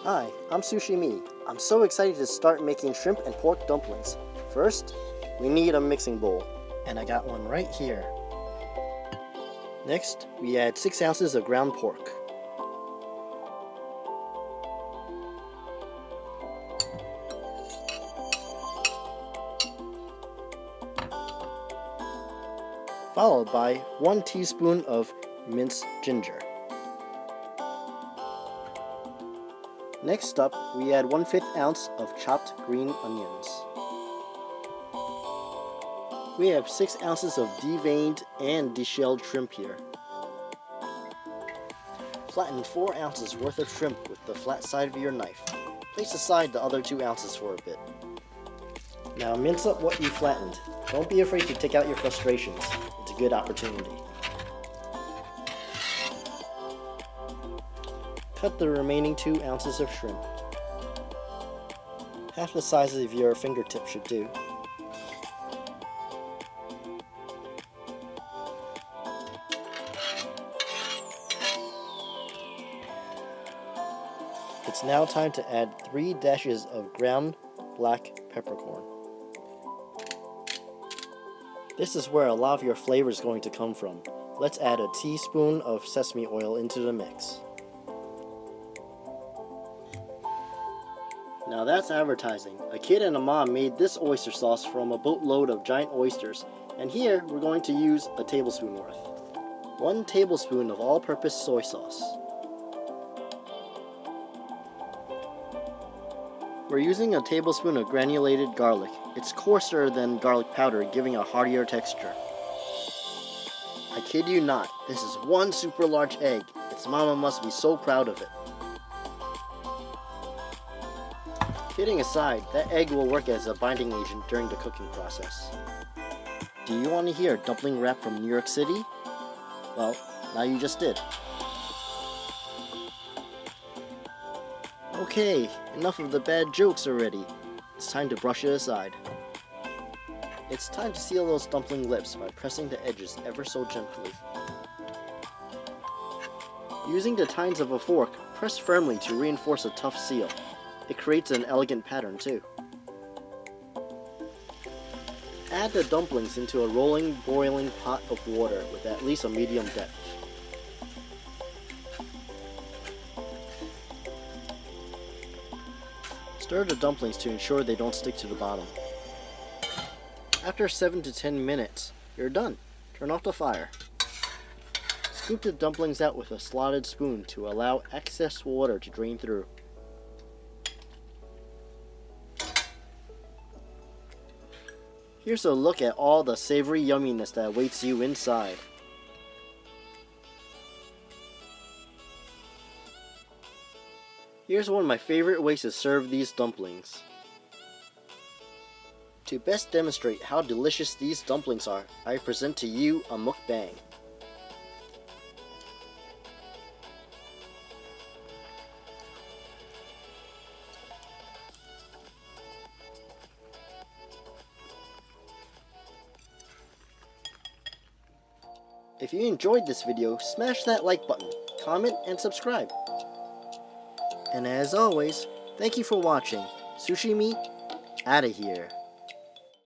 Hi, I'm Sushi-Me. I'm so excited to start making shrimp and pork dumplings. First, we need a mixing bowl, and I got one right here. Next, we add 6 ounces of ground pork. Followed by 1 teaspoon of minced ginger. Next up, we add 1/5 ounce of chopped green onions. We have 6 ounces of deveined and deshelled shrimp here. Flatten 4 ounces worth of shrimp with the flat side of your knife. Place aside the other 2 ounces for a bit. Now mince up what you flattened. Don't be afraid to take out your frustrations. It's a good opportunity. Cut the remaining 2 ounces of shrimp. Half the size of your fingertip should do. It's now time to add 3 dashes of ground black peppercorn. This is where a lot of your flavor is going to come from. Let's add a teaspoon of sesame oil into the mix. Now that's advertising. A kid and a mom made this oyster sauce from a boatload of giant oysters, and here we're going to use a tablespoon worth. 1 tablespoon of all-purpose soy sauce. We're using a tablespoon of granulated garlic. It's coarser than garlic powder, giving a heartier texture. I kid you not, this is 1 super large egg. Its mama must be so proud of it. Kidding aside, that egg will work as a binding agent during the cooking process. Do you want to hear a dumpling rap from New York City? Well, now you just did. Okay, enough of the bad jokes already. It's time to brush it aside. It's time to seal those dumpling lips by pressing the edges ever so gently. Using the tines of a fork, press firmly to reinforce a tough seal. It creates an elegant pattern too. Add the dumplings into a rolling, boiling pot of water with at least a medium depth. Stir the dumplings to ensure they don't stick to the bottom. After 7 to 10 minutes, you're done. Turn off the fire. Scoop the dumplings out with a slotted spoon to allow excess water to drain through. Here's a look at all the savory yumminess that awaits you inside. Here's one of my favorite ways to serve these dumplings. To best demonstrate how delicious these dumplings are, I present to you a mukbang. If you enjoyed this video, smash that like button, comment, and subscribe. And as always, thank you for watching. Sushi-Me, outta here.